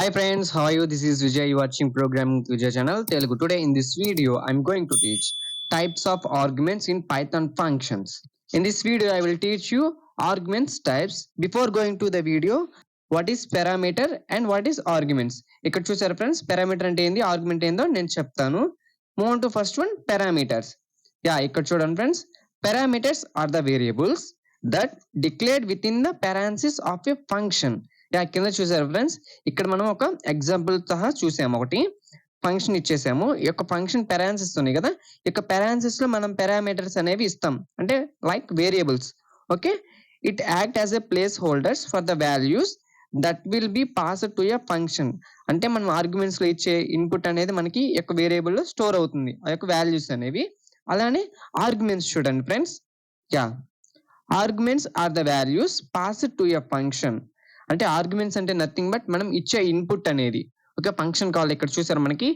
Hi friends, how are you? This is Vijay. You watching Programming with Vijay channel Telugu. Today in this video, I'm going to teach types of arguments in Python functions. In this video, I will teach you arguments types. Before going to the video, what is parameter and what is arguments? ఇక్కడ చూసారు friends, parameter అంటే ఏంది, argument ఏందో నేను చెప్తాను. Move on to first one, parameters. ఇక్కడ చూడండి friends, parameters are the variables that declared within the parentheses of a function. కింద చూసారు ఫ్రెండ్స్, ఇక్కడ మనం ఒక ఎగ్జాంపుల్ సహా చూసాము. ఒకటి ఫంక్షన్ ఇచ్చేసాము, ఈ యొక్క ఫంక్షన్ పారాన్సిస్ ఉన్నాయి కదా, ఈ యొక్క పారాన్సిస్ లో మనం పారామీటర్స్ అనేవి ఇస్తాం, అంటే like variables. Okay, it act as a place holders for the values that will be passed to a function. అంటే మనం ఆర్గ్యుమెంట్స్ లో ఇచ్చే ఇన్పుట్ అనేది మనకి ఈ యొక్క వేరియబుల్ లో స్టోర్ అవుతుంది, ఆ యొక్క వాల్యూస్ అనేవి. అలానే ఆర్గ్యుమెంట్స్ చూడండి friends, arguments are the values passed to a function. అంటే ఆర్గ్యుమెంట్స్ అంటే నథింగ్ బట్ మనం ఇచ్చే ఇన్పుట్ అనేది ఒక ఫంక్షన్ కాల్. ఇక్కడ చూసారు మనకి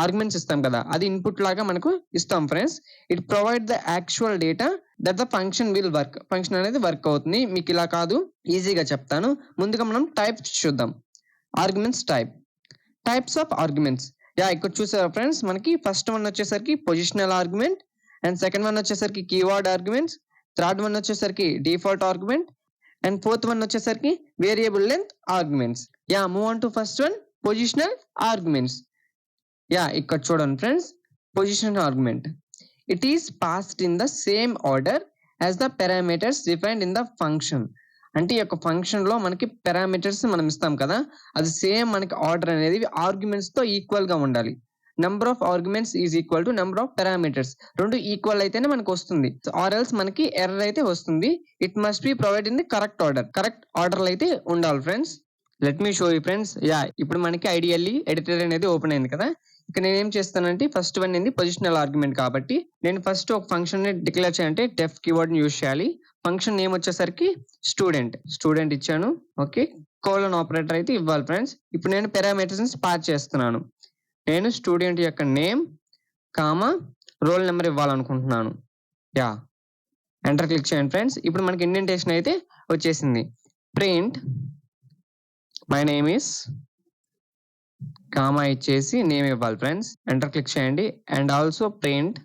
ఆర్గ్యుమెంట్స్ ఇస్తాం కదా, అది ఇన్పుట్ లాగా మనకు ఇస్తాం friends. It provide the actual data that the function will work. Function అనేది వర్క్ అవుతుంది. మీకు ఇలా కాదు, ఈజీగా చెప్తాను. ముందుగా మనం టైప్స్ చూద్దాం. Arguments types of arguments. ఇక్కడ చూసారు ఫ్రెండ్స్, మనకి ఫస్ట్ వన్ వచ్చేసరికి positional argument, and second one వచ్చేసరికి కీవర్డ్ ఆర్గ్యుమెంట్స్, థర్డ్ వన్ వచ్చేసరికి default argument, and fourth one వచ్చేసరికి variable length arguments. Move on to first one, positional arguments. ఇక్కడ చూడండి friends, positional argument, it is passed in the same order as the parameters defined in the function. అంటే ఈ యొక్క function లో మనకి parameters మనం ఇస్తాం కదా, అది సేమ్ మనకి ఆర్డర్ అనేది ఆర్గ్యుమెంట్స్ తో ఈక్వల్ గా ఉండాలి. Number of arguments is equal to number of parameters. రెండు ఈక్వల్ అయితేనే మనకు వస్తుంది, ఆర్ ఎల్స్ మనకి ఎర్రర్ అయితే వస్తుంది. It must be provide in the correct order. Correct order అయితే ఉండాలి friends. Let me show you friends. ఇప్పుడు మనకి ఐడియల్లీ ఎడిటర్ అనేది ఓపెన్ అయింది కదా. ఇక్కడ నేను ఏం చేస్తానంటే, ఫస్ట్ వన్ ఏంది పొజిషనల్ ఆర్గ్యుమెంట్ కాబట్టి నేను ఫస్ట్ ఒక ఫంక్షన్ ని డిక్లేర్ చేయాలంటే డెఫ్ కీవర్డ్ ని యూజ్ చేయాలి. ఫంక్షన్ నేమ్ వచ్చేసరికి స్టూడెంట్ ఇచ్చాను. ఓకే, కోలన్ ఆపరేటర్ అయితే ఇవ్వాలి ఫ్రెండ్స్. ఇప్పుడు నేను పారామీటర్స్ పాస్ చేస్తున్నాను. నేను స్టూడెంట్ యొక్క నేమ్ కామా రోల్ నెంబర్ ఇవ్వాలనుకుంటున్నాను. ఎంటర్ క్లిక్ చేయండి ఫ్రెండ్స్. ఇప్పుడు మనకి ఇండెంటేషన్ అయితే వచ్చేసింది. Print my name is comma ఇచ్చేసి నేమ్ ఇవ్వాలి ఫ్రెండ్స్. ఎంటర్ క్లిక్ చేయండి. And also print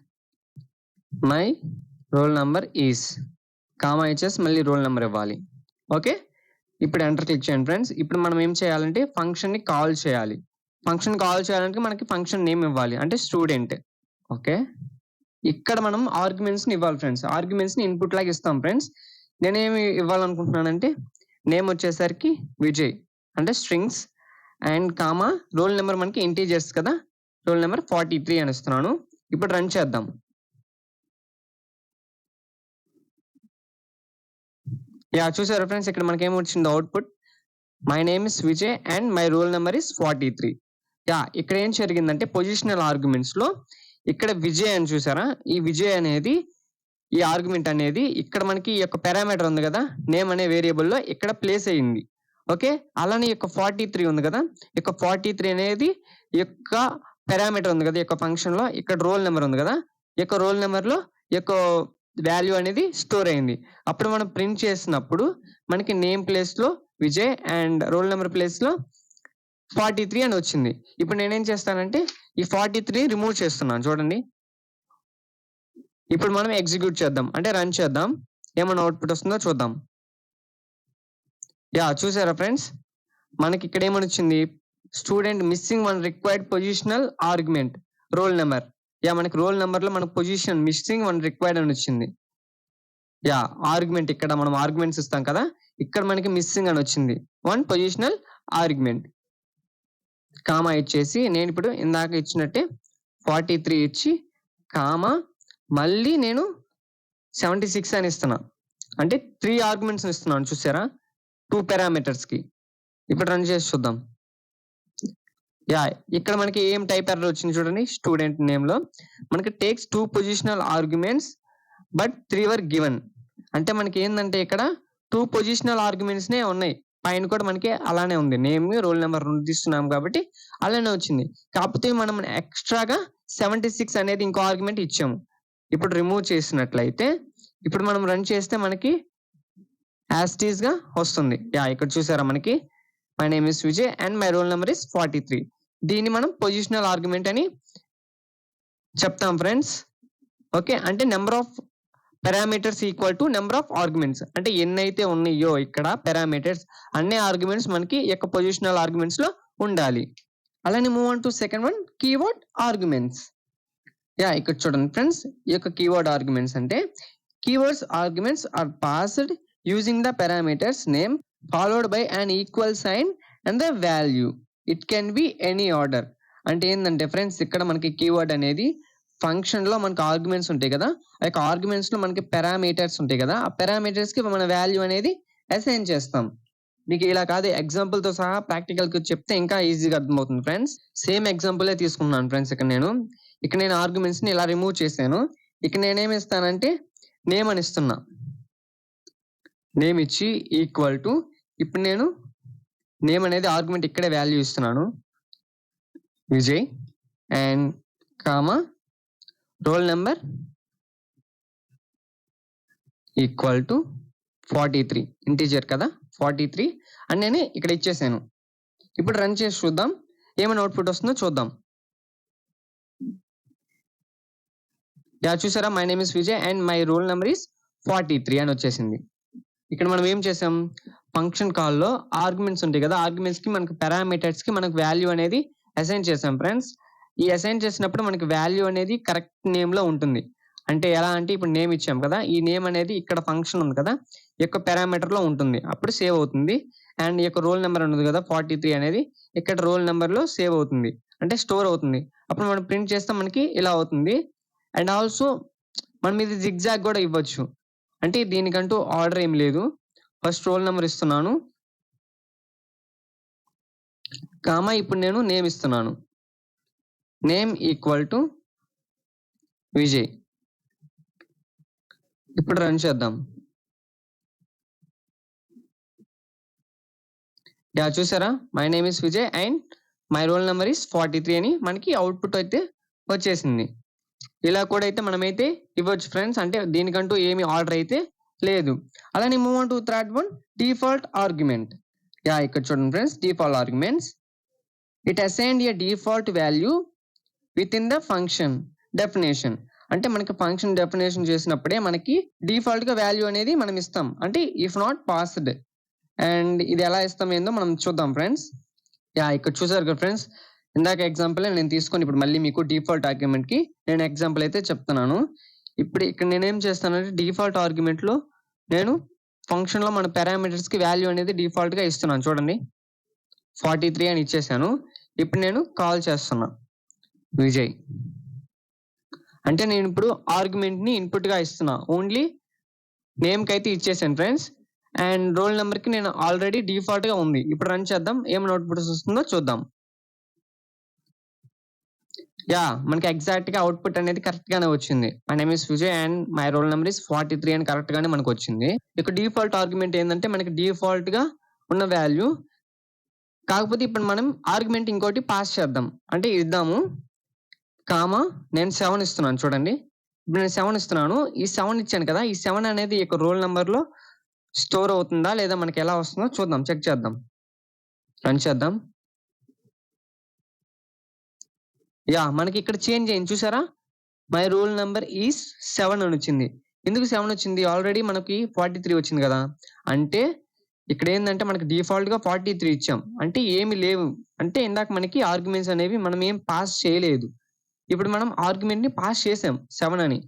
my roll number is comma ఇచ్చేసి మళ్ళీ రోల్ నెంబర్ ఇవ్వాలి. ఓకే, ఇప్పుడు ఎంటర్ క్లిక్ చేయండి ఫ్రెండ్స్. ఇప్పుడు మనం ఏం చేయాలంటే ఫంక్షన్ ని కాల్ చేయాలి. ఫంక్షన్ కాల్ చేయాలంటే మనకి ఫంక్షన్ నేమ్ ఇవ్వాలి, అంటే స్టూడెంట్. ఓకే, ఇక్కడ మనం ఆర్గ్యుమెంట్స్ ని ఇవ్వాలి ఫ్రెండ్స్. ఆర్గ్యుమెంట్స్ ని ఇన్పుట్ లాగా ఇస్తాం ఫ్రెండ్స్. నేనేమి ఇవ్వాలనుకుంటున్నానంటే నేమ్ వచ్చేసరికి విజయ్ అంటే strings, and comma roll number మనకి ఇంటీజర్స్ కదా, రోల్ నెంబర్ 43 అని ఇస్తున్నాను. ఇప్పుడు రన్ చేద్దాం. చూసారా ఫ్రెండ్స్, ఇక్కడ మనకి ఏమి వచ్చింది output, my name is Vijay and my roll number is 43. ఇక్కడ ఏం జరిగిందంటే పొజిషనల్ ఆర్గ్యుమెంట్స్ లో ఇక్కడ విజయ్ అని చూసారా, ఈ విజయ్ అనేది ఈ ఆర్గ్యుమెంట్ అనేది ఇక్కడ మనకి ఈ యొక్క పారామీటర్ ఉంది కదా, నేమ్ అనే వేరియబుల్ లో ఇక్కడ ప్లేస్ అయ్యింది. ఓకే, అలానే ఈ యొక్క 43 ఉంది కదా, ఈ యొక్క 43 అనేది ఈ యొక్క పారామీటర్ ఉంది కదా, ఈ యొక్క ఫంక్షన్ లో ఇక్కడ రోల్ నెంబర్ ఉంది కదా, ఈ యొక్క రోల్ నెంబర్ లో ఈ యొక్క వాల్యూ అనేది స్టోర్ అయింది. అప్పుడు మనం ప్రింట్ చేసినప్పుడు మనకి నేమ్ ప్లేస్ లో Vijay and roll number place లో 43 అని వచ్చింది. ఇప్పుడు నేనేం చేస్తానంటే ఈ 43 రిమూవ్ చేస్తున్నాను. చూడండి, ఇప్పుడు మనం ఎగ్జిక్యూట్ చేద్దాం, అంటే రన్ చేద్దాం, ఏమైనా అవుట్పుట్ వస్తుందో చూద్దాం. చూసారా ఫ్రెండ్స్, మనకి ఇక్కడ ఏమని వచ్చింది, student missing one required positional argument roll number. మనకి రోల్ నెంబర్ లో మనకు పొజిషన్ మిస్సింగ్ వన్ రిక్వైర్డ్ అని వచ్చింది. ఆర్గ్యుమెంట్ ఇక్కడ మనం ఆర్గ్యుమెంట్స్ ఇస్తాం కదా, ఇక్కడ మనకి మిస్సింగ్ అని వచ్చింది వన్ పొజిషనల్ ఆర్గ్యుమెంట్. కామా ఇచ్చేసి నేను ఇప్పుడు ఇందాక ఇచ్చినట్టే 43 ఇచ్చి కామా మళ్ళీ నేను 76 అని ఇస్తున్నా, అంటే 3 ఆర్గ్యుమెంట్స్ ఇస్తున్నాను. చూసారా, 2 పారామీటర్స్ కి. ఇప్పుడు రన్ చేసి చూద్దాం. ఇక్కడ మనకి ఏం టైప్ ఎర్రర్ వచ్చింది చూడండి, స్టూడెంట్ నేమ్ లో మనకి takes 2 positional arguments but 3 were given. అంటే మనకి ఏంటంటే ఇక్కడ 2 పొజిషనల్ ఆర్గ్యుమెంట్స్ నే ఉన్నాయి, పైన కూడా మనకి అలానే ఉంది, నేమ్ రోల్ నెంబర్ తీస్తున్నాం కాబట్టి అలానే వచ్చింది. కాకపోతే మనం ఎక్స్ట్రాగా 76 అనేది ఇంకో ఆర్గ్యుమెంట్ ఇచ్చాము. ఇప్పుడు రిమూవ్ చేసినట్లయితే ఇప్పుడు మనం రన్ చేస్తే మనకి యాజ్ ఇట్ ఈస్ గా వస్తుంది. ఇక్కడ చూసారా మనకి my name is Vijay and my roll number is 43. దీన్ని మనం పొజిషనల్ ఆర్గ్యుమెంట్ అని చెప్తాం ఫ్రెండ్స్. ఓకే, అంటే number of parameters equal to number of arguments. అంటే ఎన్నైతే ఉన్నాయో ఇక్కడ పారామీటర్స్ అన్ని ఆర్గ్యుమెంట్స్ మనకి ఈ యొక్క పొజిషనల్ ఆర్గ్యుమెంట్స్ లో ఉండాలి. అలానే move on to second one, keyword arguments. ఇక్కడ చూడండి ఫ్రెండ్స్, ఈ యొక్క కీవర్డ్ ఆర్గ్యుమెంట్స్ అంటే keywords arguments are passed using the parameters name followed by an equal sign and the value. It can be any order. అంటే ఏంటంటే friends, ఇక్కడ మనకి keyword అనేది ఫంక్షన్ లో మనకి ఆర్గ్యుమెంట్స్ ఉంటాయి కదా, ఆ యొక్క ఆర్గ్యుమెంట్స్ లో మనకి పారామీటర్స్ ఉంటాయి కదా, ఆ పారామీటర్స్ కి మన వాల్యూ అనేది అసైన్ చేస్తాం. మీకు ఇలా కాదు, ఎగ్జాంపుల్ తో సహా ప్రాక్టికల్ కి చెప్తే ఇంకా ఈజీగా అర్థమవుతుంది ఫ్రెండ్స్. సేమ్ ఎగ్జాంపుల్ తీసుకున్నాను ఫ్రెండ్స్. ఇక్కడ నేను ఆర్గ్యుమెంట్స్ ని ఇలా రిమూవ్ చేశాను. ఇక్కడ నేనేమి ఇస్తానంటే నేమ్ అని ఇస్తున్నా. నేమ్ ఇచ్చి ఈక్వల్ టు, ఇప్పుడు నేను నేమ్ అనేది ఆర్గ్యుమెంట్ ఇక్కడే వాల్యూ ఇస్తున్నాను, Vijay, and comma roll number equal to 43, integer కదా 43 అని నేను ఇక్కడ ఇచ్చేసాను. ఇప్పుడు రన్ చేసి చూద్దాం ఏమైనా అవుట్పుట్ వస్తుందో చూద్దాం. చూసారా, my name is Vijay and my roll number is 43 అని వచ్చేసింది. ఇక్కడ మనం ఏం చేసాం, ఫంక్షన్ కాల్లో ఆర్గ్యుమెంట్స్ ఉంటాయి కదా, ఆర్గ్యుమెంట్స్ కి మనకి పారామీటర్స్ కి మనకు వాల్యూ అనేది అసైన్ చేసాం ఫ్రెండ్స్. ఈ అసైన్ చేసినప్పుడు మనకి వాల్యూ అనేది కరెక్ట్ నేమ్ లో ఉంటుంది. అంటే ఎలా అంటే ఇప్పుడు నేమ్ ఇచ్చాం కదా, ఈ నేమ్ అనేది ఇక్కడ ఫంక్షన్ ఉంది కదా, ఈ యొక్క పారామీటర్ లో ఉంటుంది, అప్పుడు సేవ్ అవుతుంది. అండ్ ఈ యొక్క రోల్ నెంబర్ ఉన్నది కదా 43 అనేది ఇక్కడ రోల్ నెంబర్ లో సేవ్ అవుతుంది, అంటే స్టోర్ అవుతుంది. అప్పుడు మనం ప్రింట్ చేస్తే మనకి ఇలా అవుతుంది. అండ్ ఆల్సో మనం ఇది జిగ్జాగ్ కూడా ఇవ్వచ్చు. అంటే దీనికంటూ ఆర్డర్ ఏం లేదు. ఫస్ట్ రోల్ నెంబర్ ఇస్తున్నాను, కామా ఇప్పుడు నేను నేమ్ ఇస్తున్నాను, నేమ్ ఈక్వల్ టు విజయ్. ఇప్పుడు రన్ చేద్దాం. చూసారా, my name is Vijay and my roll number is 43 అని మనకి అవుట్పుట్ అయితే వచ్చేసింది. ఇలా కూడా అయితే మనమైతే ఇవ్వచ్చు ఫ్రెండ్స్. అంటే దీనికంటూ ఏమి ఆర్డర్ అయితే లేదు. అలానే move on to third one, default argument. ఇక్కడ చూడండి friends, default arguments, it assigned a default value with in the function definition. అంటే మనకి ఫంక్షన్ డెఫినేషన్ చేసినప్పుడే మనకి డిఫాల్ట్ గా వాల్యూ అనేది మనం ఇస్తాం, అంటే ఇఫ్ నాట్ పాస్డ్. అండ్ ఇది ఎలా ఇస్తాం ఏందో మనం చూద్దాం ఫ్రెండ్స్. ఇక్కడ చూసారు కదా ఫ్రెండ్స్, ఇందాక ఎగ్జాంపుల్ నేను తీసుకొని ఇప్పుడు మళ్ళీ మీకు డిఫాల్ట్ ఆర్గ్యుమెంట్ కి నేను ఎగ్జాంపుల్ అయితే చెప్తున్నాను. ఇప్పుడు ఇక్కడ నేనేం చేస్తానంటే డిఫాల్ట్ ఆర్గ్యుమెంట్ లో నేను ఫంక్షన్ లో మన పారామీటర్స్ కి వాల్యూ అనేది డిఫాల్ట్ గా ఇస్తున్నాను. చూడండి 43 అని ఇచ్చేసాను. ఇప్పుడు నేను కాల్ చేస్తున్నా విజయ్, అంటే నేను ఇప్పుడు ఆర్గ్యుమెంట్ ని ఇన్పుట్ గా ఇస్తున్నా. ఓన్లీ నేమ్ కి అయితే ఇచ్చేసాను ఫ్రెండ్స్. అండ్ రోల్ నెంబర్ కి నేను ఆల్రెడీ డిఫాల్ట్ గా ఉంది. ఇప్పుడు రన్ చేద్దాం, ఏమైనా అవుట్పుట్ వస్తుందో చూద్దాం. మనకి ఎగ్జాక్ట్ గా అవుట్పుట్ అనేది కరెక్ట్ గానే వచ్చింది. My name is Vijay and my roll number is 43 అని కరెక్ట్ గానే మనకు వచ్చింది. ఇక డిఫాల్ట్ ఆర్గ్యుమెంట్ ఏంటంటే మనకి డిఫాల్ట్ గా ఉన్న వాల్యూ, కాకపోతే ఇప్పుడు మనం ఆర్గ్యుమెంట్ ఇంకోటి పాస్ చేద్దాం, అంటే ఇద్దాము, కామా నేను 7 ఇస్తున్నాను. చూడండి, ఇప్పుడు నేను 7 ఇస్తున్నాను. ఈ 7 ఇచ్చాను కదా, ఈ 7 అనేది ఈ రోల్ నెంబర్ లో స్టోర్ అవుతుందా లేదా మనకి ఎలా వస్తుందో చూద్దాం, చెక్ చేద్దాం, రన్ చేద్దాం. మనకి ఇక్కడ చేంజ్ అయింది చూసారా, మై రోల్ నెంబర్ ఈస్ 7 అని వచ్చింది. ఎందుకు 7 వచ్చింది, ఆల్రెడీ మనకి 43 వచ్చింది కదా. అంటే ఇక్కడ ఏంటంటే మనకి డిఫాల్ట్ గా 43 ఇచ్చాం, అంటే ఏమి లేవు. అంటే ఇందాక మనకి ఆర్గ్యుమెంట్స్ అనేవి మనం ఏం పాస్ చేయలేదు. ఇప్పుడు మనం ఆర్గ్యుమెంట్ ని పాస్ చేసాం 7 అని,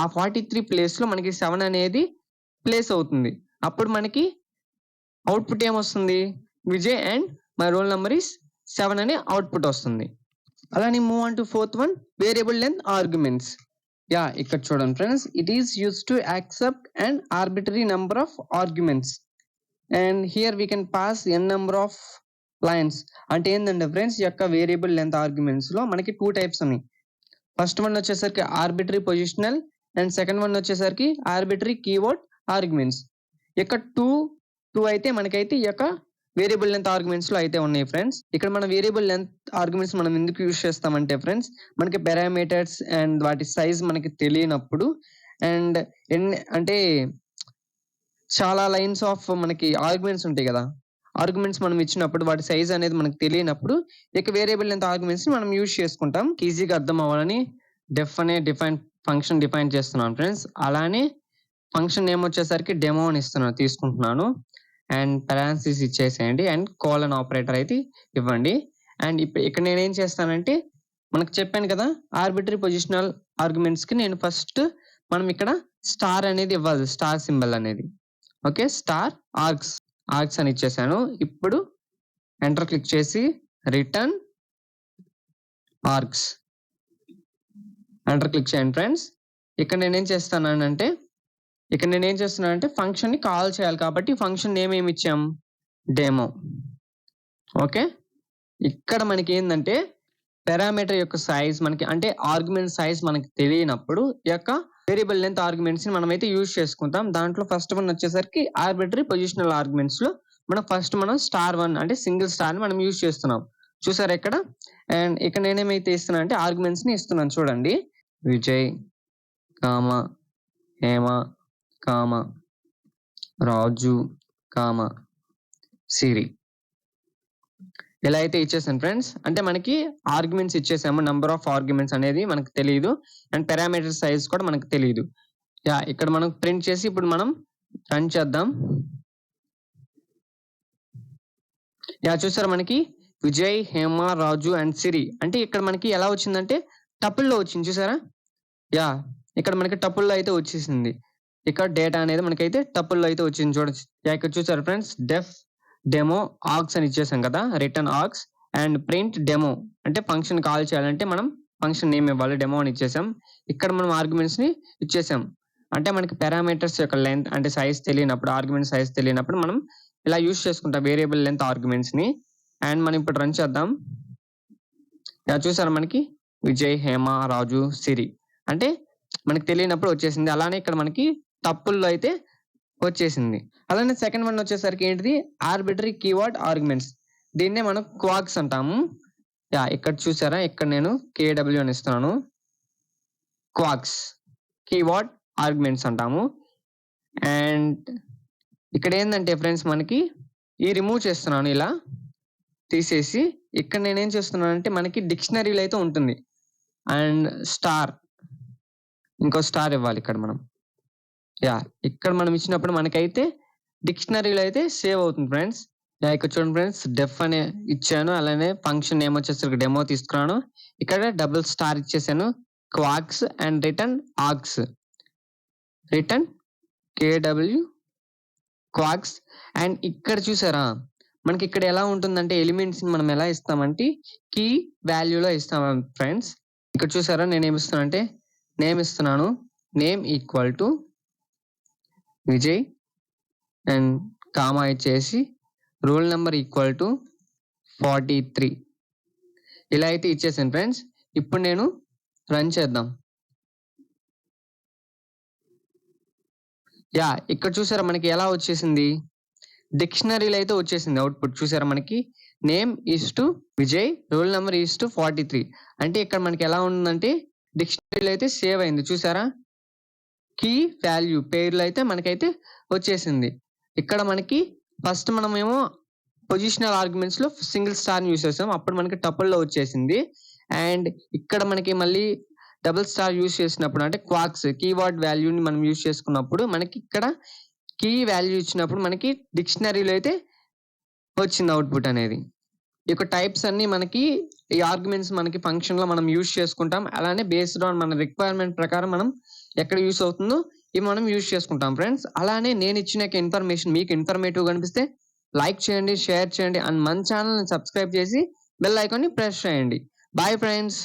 ఆ 43 ప్లేస్ లో మనకి 7 అనేది ప్లేస్ అవుతుంది. అప్పుడు మనకి అవుట్పుట్ ఏమొస్తుంది, Vijay and my roll number is 7 అనే అవుట్పుట్ వస్తుంది. అలానే move on to fourth one, variable length arguments. ఇక్కడ చూడండి friends, it is used to accept and arbitrary number of arguments and here we can pass n number of lines. అంటే ఏంటంటే friends, ఈ యొక్క variable length arguments లో మనకి 2 types ఉన్నాయి. First one వచ్చేసరికి arbitrary positional and second one వచ్చేసరికి arbitrary keyword arguments. ఇక్కడ టూ అయితే మనకైతే ఈ యొక్క వేరియబుల్ లెంత్ ఆర్గ్యుమెంట్స్ లో అయితే ఉన్నాయి ఫ్రెండ్స్. ఇక్కడ మన వేరియబుల్ లెంత్ ఆర్గ్యుమెంట్స్ మనం ఎందుకు యూజ్ చేస్తామంటే ఫ్రెండ్స్, మనకి పారామీటర్స్ అండ్ వాటి సైజ్ మనకి తెలియనప్పుడు, అండ్ అంటే చాలా లైన్స్ ఆఫ్ మనకి ఆర్గ్యుమెంట్స్ ఉంటాయి కదా, ఆర్గ్యుమెంట్స్ మనం ఇచ్చినప్పుడు వాటి సైజ్ అనేది మనకు తెలియనప్పుడు ఇక వేరియబుల్ లెంత్ ఆర్గ్యుమెంట్స్ని మనం యూజ్ చేసుకుంటాం. ఈజీగా అర్థం అవ్వాలని డెఫ్ అనే ఫంక్షన్ డిఫైన్ చేస్తున్నాను ఫ్రెండ్స్. అలానే ఫంక్షన్ నేమ్ వచ్చేసరికి డెమో అని తీసుకుంటున్నాను. అండ్ పారాంథసిస్ ఇచ్చేసేయండి అండ్ కోలన్ ఆపరేటర్ అయితే ఇవ్వండి. అండ్ ఇక్కడ నేనేం చేస్తానంటే మనకు చెప్పాను కదా ఆర్బిటరీ పొజిషనల్ ఆర్గ్యుమెంట్స్కి నేను ఫస్ట్ మనం ఇక్కడ స్టార్ అనేది ఇవ్వాలి, స్టార్ సింబల్ అనేది. ఓకే, స్టార్ ఆర్గ్స్ అని ఇచ్చేసాను. ఇప్పుడు ఎంటర్ క్లిక్ చేసి రిటర్న్ ఆర్గ్స్ ఎంటర్ క్లిక్ చేయండి ఫ్రెండ్స్. ఇక్కడ నేనేం చేస్తున్నానంటే ఫంక్షన్ ని కాల్ చేయాలి కాబట్టి ఫంక్షన్ నేమ్ ఏమి ఇచ్చాం, డెమో. ఓకే, ఇక్కడ మనకి ఏంటంటే పారామీటర్ యొక్క సైజ్ మనకి అంటే ఆర్గ్యుమెంట్ సైజ్ మనకి తెలియనప్పుడు ఈ యొక్క వేరియబుల్ లెంత్ ఆర్గ్యుమెంట్స్ ని మనం అయితే యూజ్ చేసుకుంటాం. దాంట్లో ఫస్ట్ వన్ వచ్చేసరికి ఆర్బిటరీ పొజిషనల్ ఆర్గ్యుమెంట్స్ లో మనం స్టార్ 1 అంటే సింగిల్ స్టార్ ని మనం యూజ్ చేస్తున్నాం. చూసారా ఇక్కడ. అండ్ ఇక్కడ నేనేమైతే ఇస్తున్నా అంటే ఆర్గ్యుమెంట్స్ ని ఇస్తున్నాను చూడండి. విజయ్ కామ హేమ కామ రాజు కామ సిరి ఇలా అయితే ఇచ్చేసాను ఫ్రెండ్స్. అంటే మనకి ఆర్గ్యుమెంట్స్ ఇచ్చేసాము, నంబర్ ఆఫ్ ఆర్గ్యుమెంట్స్ అనేది మనకు తెలియదు అండ్ పారామీటర్ సైజ్ కూడా మనకు తెలియదు. యా, ఇక్కడ మనం ప్రింట్ చేసి ఇప్పుడు మనం రన్ చేద్దాం. యా, చూసారా మనకి విజయ్ హేమ రాజు అండ్ సిరి అంటే ఇక్కడ మనకి ఎలా వచ్చిందంటే టపుల్లో వచ్చింది. చూసారా. యా, ఇక్కడ మనకి టపుల్లో అయితే వచ్చేసింది. ఇక్కడ డేటా అనేది మనకైతే టపుల్లో అయితే వచ్చింది చూడొచ్చు. యా, ఇక్కడ చూసారు ఫ్రెండ్స్ డెమో ఆర్గ్స్ అని ఇచ్చేసాం కదా, return args and print demo అంటే ఫంక్షన్ కాల్ చేయాలంటే మనం ఫంక్షన్ నేమ్ ఇవ్వాలి, డెమో అని ఇచ్చేసాం. ఇక్కడ మనం ఆర్గ్యుమెంట్స్ ని ఇచ్చేసాం. అంటే మనకి పారామీటర్స్ యొక్క లెంత్ అంటే సైజ్ తెలియనప్పుడు, ఆర్గ్యుమెంట్ సైజ్ తెలియనప్పుడు మనం ఇలా యూజ్ చేసుకుంటాం వేరియబుల్ లెంత్ ఆర్గ్యుమెంట్స్ ని. అండ్ మనం ఇప్పుడు రన్ చేద్దాం. ఇలా చూసారా మనకి విజయ్ హేమ రాజు సిరి అంటే మనకి తెలియనప్పుడు వచ్చేసింది. అలానే ఇక్కడ మనకి టప్పుల్లో అయితే వచ్చేసింది. అలానే సెకండ్ వన్ వచ్చేసరికి ఏంటిది, ఆర్బిటరీ కీవర్డ్ ఆర్గ్యుమెంట్స్. దీన్నే మనం క్వాక్స్ అంటాము. యా, ఇక్కడ చూసారా, ఇక్కడ నేను కేడబ్ల్యూ అని ఇస్తున్నాను. క్వాక్స్ కీవర్డ్ ఆర్గ్యుమెంట్స్ అంటాము. అండ్ ఇక్కడ ఏంటంటే ఫ్రెండ్స్ మనకి ఈ రిమూవ్ చేస్తున్నాను, ఇలా తీసేసి ఇక్కడ నేనేం చేస్తున్నాను అంటే మనకి డిక్షనరీలో అయితే ఉంటుంది అండ్ ఇంకో స్టార్ ఇవ్వాలి ఇక్కడ మనం. యా, ఇక్కడ మనం ఇచ్చినప్పుడు మనకైతే డిక్షనరీలో అయితే సేవ్ అవుతుంది ఫ్రెండ్స్. యా, ఇక్కడ చూడండి ఫ్రెండ్స్, డెఫ్ అనే ఇచ్చాను. అలానే ఫంక్షన్ నేమ్ వచ్చేసరికి డెమో తీసుకున్నాను. ఇక్కడ డబుల్ స్టార్ ఇచ్చేసాను, quacks and return args, return కేడబ్ల్యూ quacks. And ఇక్కడ చూసారా మనకి ఇక్కడ ఎలా ఉంటుందంటే ఎలిమెంట్స్ మనం ఎలా ఇస్తామంటే కీ వాల్యూలో ఇస్తాం ఫ్రెండ్స్. ఇక్కడ చూసారా నేను ఏమి ఇస్తున్నా అంటే నేమ్ ఇస్తున్నాను, name equal to Vijay and comma ఇచ్చేసి రోల్ నెంబర్ ఈక్వల్ టు 43 ఇలా అయితే ఇచ్చేసాను ఫ్రెండ్స్. ఇప్పుడు నేను రన్ చేద్దాం. యా, ఇక్కడ చూసారా మనకి ఎలా వచ్చేసింది, డిక్షనరీలో అయితే వచ్చేసింది అవుట్పుట్. చూసారా మనకి name is to Vijay, roll number is to 43 అంటే ఇక్కడ మనకి ఎలా ఉందంటే డిక్షనరీలో అయితే సేవ్ అయింది. చూసారా, కీ వాల్యూ పేర్లు అయితే మనకైతే వచ్చేసింది. ఇక్కడ మనకి ఫస్ట్ మనమేమో పొజిషనల్ ఆర్గ్యుమెంట్స్ లో సింగిల్ స్టార్ యూస్ చేసాం, అప్పుడు మనకి టపుల్లో వచ్చేసింది. అండ్ ఇక్కడ మనకి మళ్ళీ డబుల్ స్టార్ యూస్ చేసినప్పుడు అంటే క్వాక్స్ కీవర్డ్ వాల్యూని మనం యూస్ చేసుకున్నప్పుడు మనకి ఇక్కడ కీ వాల్యూ ఇచ్చినప్పుడు మనకి డిక్షనరీలో అయితే వచ్చింది అవుట్పుట్ అనేది. ఈ యొక్క టైప్స్ అన్ని మనకి ఈ ఆర్గ్యుమెంట్స్ మనకి ఫంక్షన్ లో మనం యూస్ చేసుకుంటాం. అలానే బేస్డ్ ఆన్ మన రిక్వైర్మెంట్ ప్రకారం మనం ఎక్కడ యూస్ అవుతుందో ఇవి మనం యూస్ చేసుకుంటాం ఫ్రెండ్స్. అలానే నేను ఇచ్చిన ఇన్ఫర్మేషన్ మీకు ఇన్ఫర్మేటివ్ కనిపిస్తే లైక్ చేయండి, షేర్ చేయండి అండ్ మన ఛానల్ని సబ్స్క్రైబ్ చేసి బెల్ ఐకాన్ని ప్రెస్ చేయండి. Bye friends.